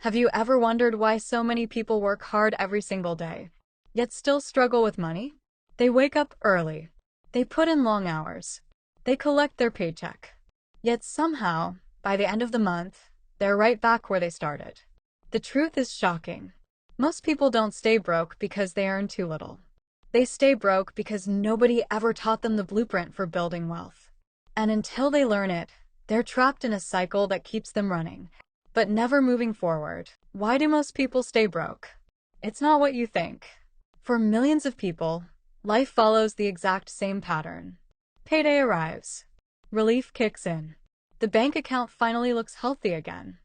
Have you ever wondered why so many people work hard every single day, yet still struggle with money? They wake up early. They put in long hours. They collect their paycheck. Yet somehow, by the end of the month, they're right back where they started. The truth is shocking. Most people don't stay broke because they earn too little. They stay broke because nobody ever taught them the blueprint for building wealth. And until they learn it, they're trapped in a cycle that keeps them running, but never moving forward. Why do most people stay broke? It's not what you think. For millions of people, life follows the exact same pattern. Payday arrives. Relief kicks in. The bank account finally looks healthy again.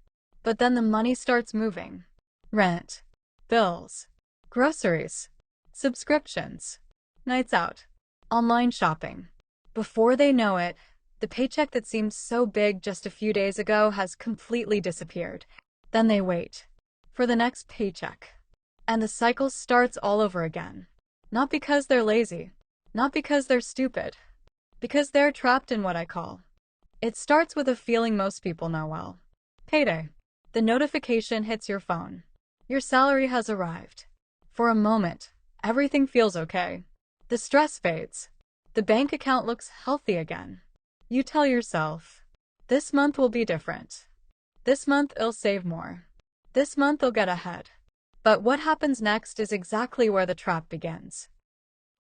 But then the money starts moving. Rent, bills, groceries, subscriptions, nights out, online shopping. Before they know it, the paycheck that seemed so big just a few days ago has completely disappeared. Then they wait for the next paycheck. And the cycle starts all over again. Not because they're lazy, not because they're stupid, because they're trapped in what I call. It starts with a feeling most people know well. Payday. The notification hits your phone. Your salary has arrived. For a moment, everything feels okay. The stress fades. The bank account looks healthy again. You tell yourself, this month will be different. This month I'll save more. This month I'll get ahead. But what happens next is exactly where the trap begins.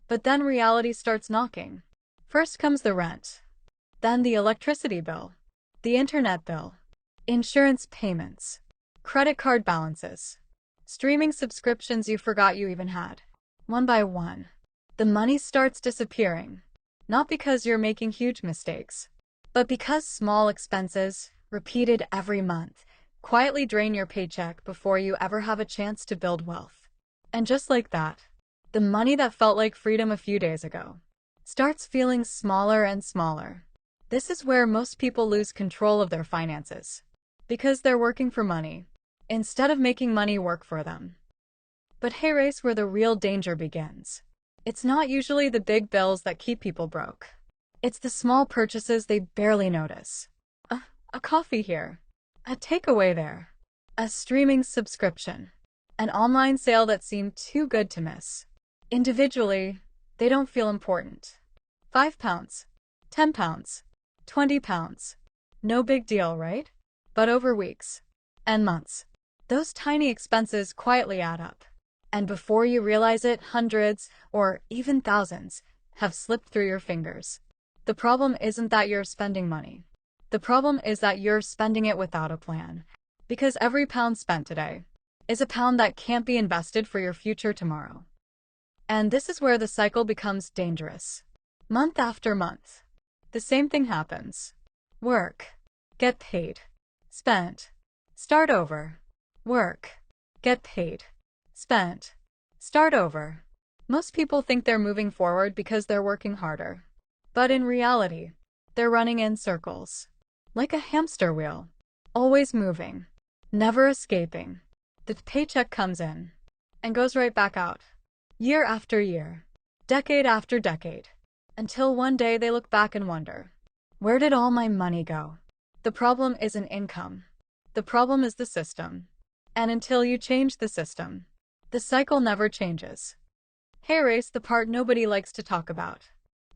But then reality starts knocking. First comes the rent. Then the electricity bill, the internet bill, insurance payments, credit card balances, streaming subscriptions you forgot you even had. One by one, the money starts disappearing. Not because you're making huge mistakes, but because small expenses, repeated every month, quietly drain your paycheck before you ever have a chance to build wealth. And just like that, the money that felt like freedom a few days ago starts feeling smaller and smaller. This is where most people lose control of their finances, because they're working for money, instead of making money work for them. But here's where the real danger begins. It's not usually the big bills that keep people broke. It's the small purchases they barely notice. A coffee here, a takeaway there, a streaming subscription, an online sale that seemed too good to miss. Individually, they don't feel important. £5, £10, £20. No big deal, right? But over weeks and months, those tiny expenses quietly add up. And before you realize it, hundreds, or even thousands, have slipped through your fingers. The problem isn't that you're spending money. The problem is that you're spending it without a plan. Because every pound spent today is a pound that can't be invested for your future tomorrow. And this is where the cycle becomes dangerous. Month after month, the same thing happens. Work, get paid, spent, start over. Work, get paid, spent, start over. Most people think they're moving forward because they're working harder. But in reality, they're running in circles. Like a hamster wheel. Always moving. Never escaping. The paycheck comes in and goes right back out. Year after year. Decade after decade. Until one day they look back and wonder, where did all my money go? The problem isn't income. The problem is the system. And until you change the system, the cycle never changes. Here's the part nobody likes to talk about.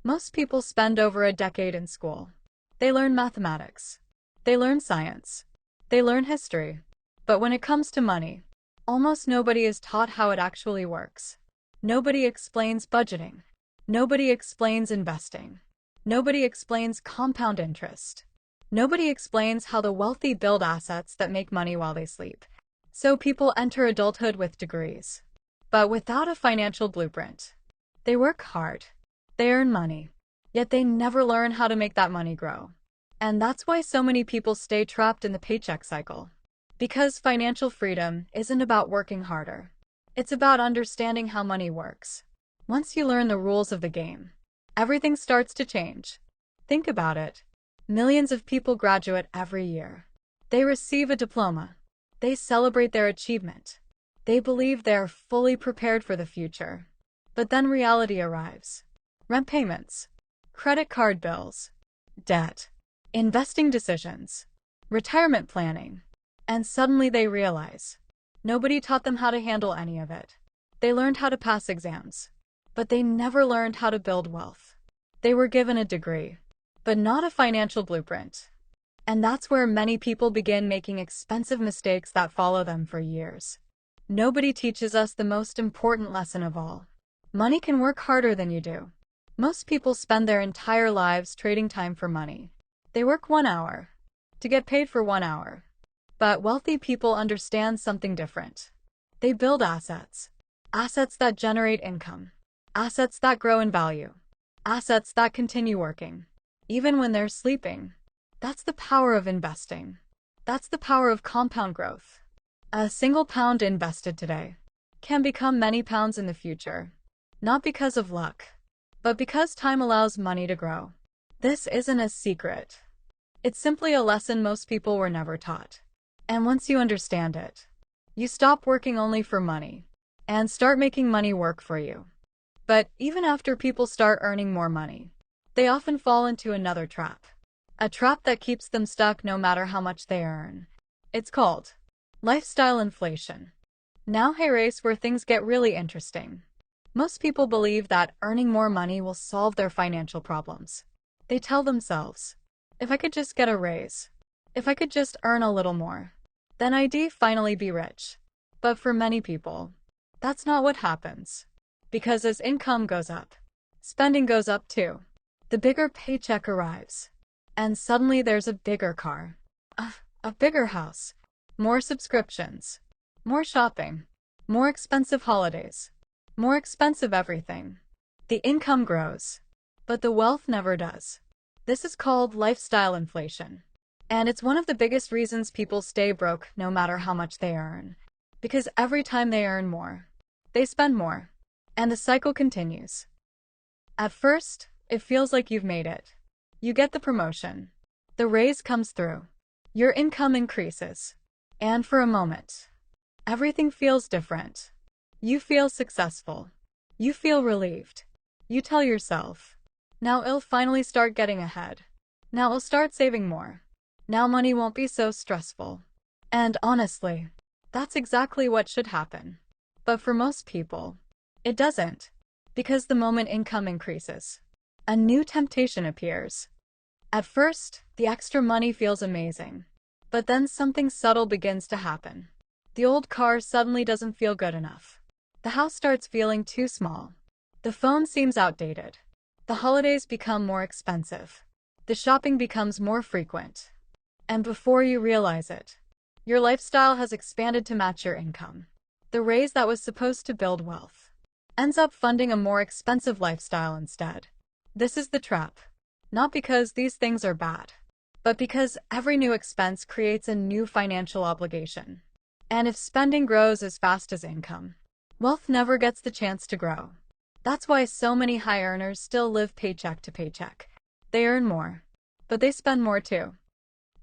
Most people spend over a decade in school. They learn mathematics. They learn science. They learn history. But when it comes to money, almost nobody is taught how it actually works. Nobody explains budgeting. Nobody explains investing. Nobody explains compound interest. Nobody explains how the wealthy build assets that make money while they sleep. So people enter adulthood with degrees, but without a financial blueprint. They work hard, they earn money, yet they never learn how to make that money grow. And that's why so many people stay trapped in the paycheck cycle. Because financial freedom isn't about working harder. It's about understanding how money works. Once you learn the rules of the game, everything starts to change. Think about it. Millions of people graduate every year. They receive a diploma. They celebrate their achievement. They believe they are fully prepared for the future. But then reality arrives. Rent payments, credit card bills, debt, investing decisions, retirement planning, And suddenly they realize nobody taught them how to handle any of it. They learned how to pass exams, but they never learned how to build wealth. They were given a degree, but not a financial blueprint. And that's where many people begin making expensive mistakes that follow them for years. Nobody teaches us the most important lesson of all. Money can work harder than you do. Most people spend their entire lives trading time for money. They work 1 hour to get paid for 1 hour. But wealthy people understand something different. They build assets. Assets that generate income. Assets that grow in value. Assets that continue working, even when they're sleeping. That's the power of investing. That's the power of compound growth. A single pound invested today can become many pounds in the future. Not because of luck, but because time allows money to grow. This isn't a secret. It's simply a lesson most people were never taught. And once you understand it, you stop working only for money and start making money work for you. But even after people start earning more money, they often fall into another trap. A trap that keeps them stuck no matter how much they earn. It's called lifestyle inflation. Now here's where things get really interesting. Most people believe that earning more money will solve their financial problems. They tell themselves, if I could just get a raise, if I could just earn a little more, then I'd finally be rich. But for many people, that's not what happens. Because as income goes up, spending goes up too. The bigger paycheck arrives. And suddenly there's a bigger car, a bigger house, more subscriptions, more shopping, more expensive holidays, more expensive everything. The income grows, but the wealth never does. This is called lifestyle inflation. And it's one of the biggest reasons people stay broke no matter how much they earn. Because every time they earn more, they spend more. And the cycle continues. At first, it feels like you've made it. You get the promotion. The raise comes through. Your income increases. And for a moment, everything feels different. You feel successful. You feel relieved. You tell yourself, now I'll finally start getting ahead. Now I'll start saving more. Now money won't be so stressful. And honestly, that's exactly what should happen. But for most people, it doesn't. Because the moment income increases, a new temptation appears. At first, the extra money feels amazing. But then something subtle begins to happen. The old car suddenly doesn't feel good enough. The house starts feeling too small. The phone seems outdated. The holidays become more expensive. The shopping becomes more frequent. And before you realize it, your lifestyle has expanded to match your income. The raise that was supposed to build wealth ends up funding a more expensive lifestyle instead. This is the trap. Not because these things are bad, but because every new expense creates a new financial obligation. And if spending grows as fast as income, wealth never gets the chance to grow. That's why so many high earners still live paycheck to paycheck. They earn more, but they spend more too.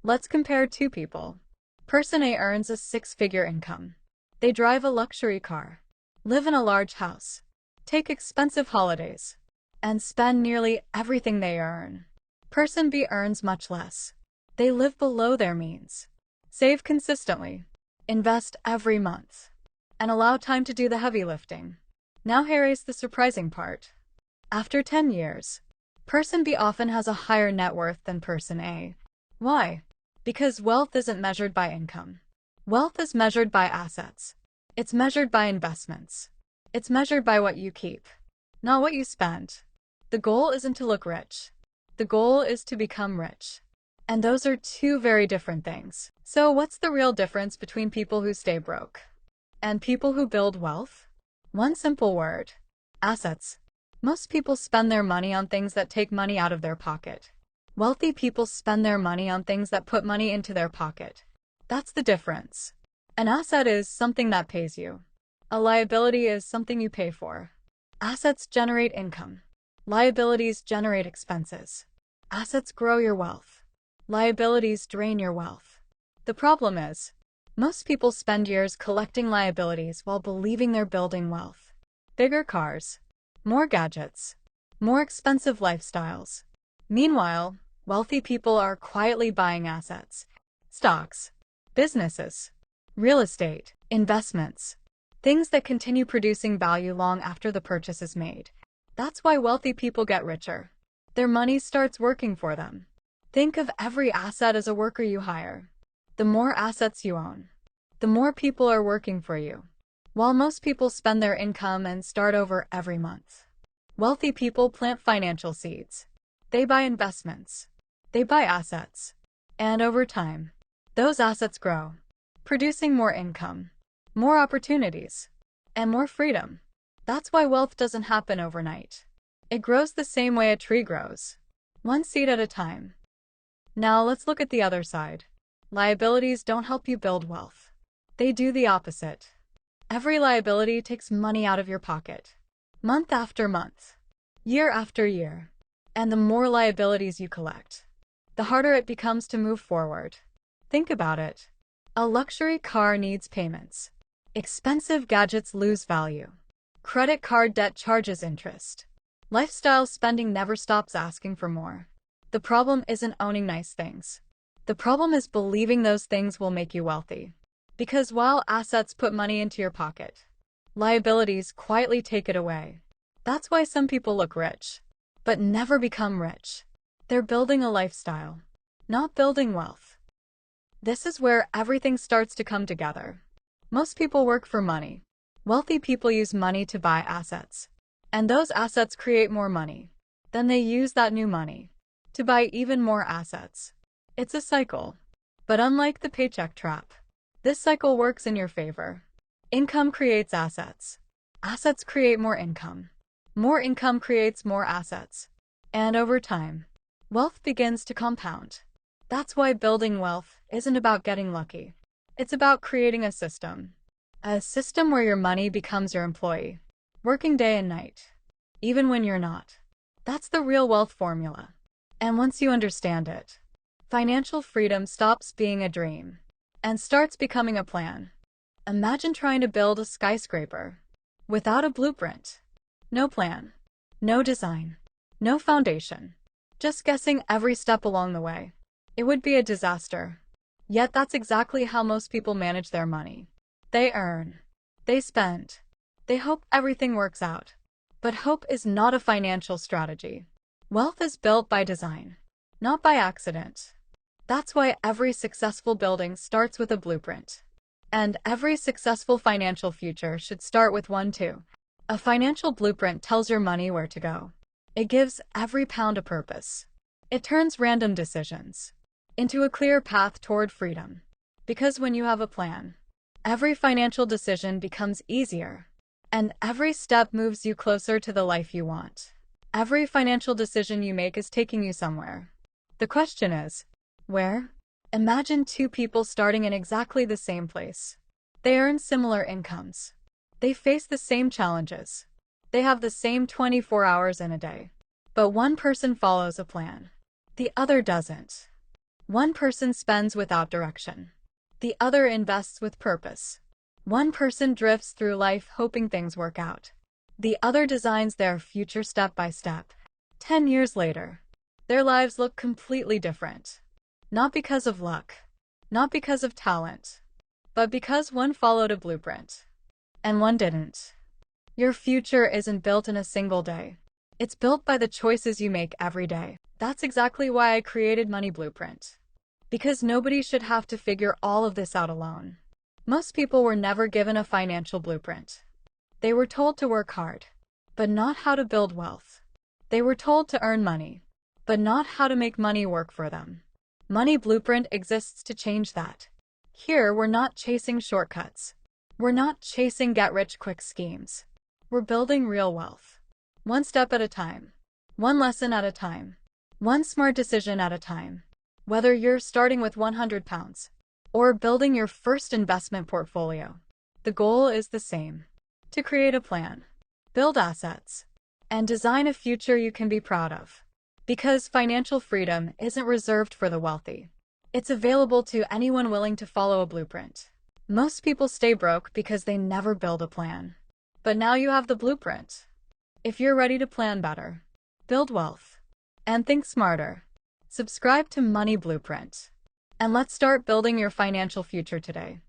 Let's compare two people. Person A earns a 6-figure income. They drive a luxury car, live in a large house, take expensive holidays, and spend nearly everything they earn. Person B earns much less. They live below their means, save consistently, invest every month, and allow time to do the heavy lifting. Now here is the surprising part. After 10 years, Person B often has a higher net worth than Person A. Why? Because wealth isn't measured by income. Wealth is measured by assets. It's measured by investments. It's measured by what you keep, not what you spend. The goal isn't to look rich. The goal is to become rich. And those are two very different things. So what's the real difference between people who stay broke and people who build wealth? One simple word: assets. Most people spend their money on things that take money out of their pocket. Wealthy people spend their money on things that put money into their pocket. That's the difference. An asset is something that pays you. A liability is something you pay for. Assets generate income. Liabilities generate expenses. Assets grow your wealth. Liabilities drain your wealth. The problem is, most people spend years collecting liabilities while believing they're building wealth. Bigger cars, more gadgets, more expensive lifestyles. Meanwhile, wealthy people are quietly buying assets, stocks, businesses, real estate, investments, things that continue producing value long after the purchase is made. That's why wealthy people get richer. Their money starts working for them. Think of every asset as a worker you hire. The more assets you own, the more people are working for you. While most people spend their income and start over every month, wealthy people plant financial seeds. They buy investments. They buy assets. And over time, those assets grow, producing more income, more opportunities, and more freedom. That's why wealth doesn't happen overnight. It grows the same way a tree grows, one seed at a time. Now let's look at the other side. Liabilities don't help you build wealth. They do the opposite. Every liability takes money out of your pocket, month after month, year after year. And the more liabilities you collect, the harder it becomes to move forward. Think about it. A luxury car needs payments. Expensive gadgets lose value. Credit card debt charges interest. Lifestyle spending never stops asking for more. The problem isn't owning nice things. The problem is believing those things will make you wealthy. Because while assets put money into your pocket, liabilities quietly take it away. That's why some people look rich, but never become rich. They're building a lifestyle, not building wealth. This is where everything starts to come together. Most people work for money. Wealthy people use money to buy assets. And those assets create more money. Then they use that new money to buy even more assets. It's a cycle. But unlike the paycheck trap, this cycle works in your favor. Income creates assets. Assets create more income. More income creates more assets. And over time, wealth begins to compound. That's why building wealth isn't about getting lucky. It's about creating a system. A system where your money becomes your employee, working day and night, even when you're not. That's the real wealth formula. And once you understand it, financial freedom stops being a dream and starts becoming a plan. Imagine trying to build a skyscraper without a blueprint. No plan, no design, no foundation. Just guessing every step along the way. It would be a disaster. Yet that's exactly how most people manage their money. They earn. They spend. They hope everything works out. But hope is not a financial strategy. Wealth is built by design, not by accident. That's why every successful building starts with a blueprint. And every successful financial future should start with one too. A financial blueprint tells your money where to go. It gives every pound a purpose. It turns random decisions into a clear path toward freedom. Because when you have a plan, every financial decision becomes easier, and every step moves you closer to the life you want. Every financial decision you make is taking you somewhere. The question is, where? Imagine two people starting in exactly the same place. They earn similar incomes. They face the same challenges. They have the same 24 hours in a day. But one person follows a plan. The other doesn't. One person spends without direction. The other invests with purpose. One person drifts through life hoping things work out. The other designs their future step by step. 10 years later, their lives look completely different. Not because of luck, not because of talent, but because one followed a blueprint, and one didn't. Your future isn't built in a single day. It's built by the choices you make every day. That's exactly why I created Money Blueprint. Because nobody should have to figure all of this out alone. Most people were never given a financial blueprint. They were told to work hard, but not how to build wealth. They were told to earn money, but not how to make money work for them. Money Blueprint exists to change that. Here, we're not chasing shortcuts. We're not chasing get-rich-quick schemes. We're building real wealth. One step at a time. One lesson at a time. One smart decision at a time. Whether you're starting with 100 pounds or building your first investment portfolio, the goal is the same. To create a plan, build assets, and design a future you can be proud of. Because financial freedom isn't reserved for the wealthy. It's available to anyone willing to follow a blueprint. Most people stay broke because they never build a plan. But now you have the blueprint. If you're ready to plan better, build wealth, and think smarter, subscribe to Money Blueprint. And let's start building your financial future today.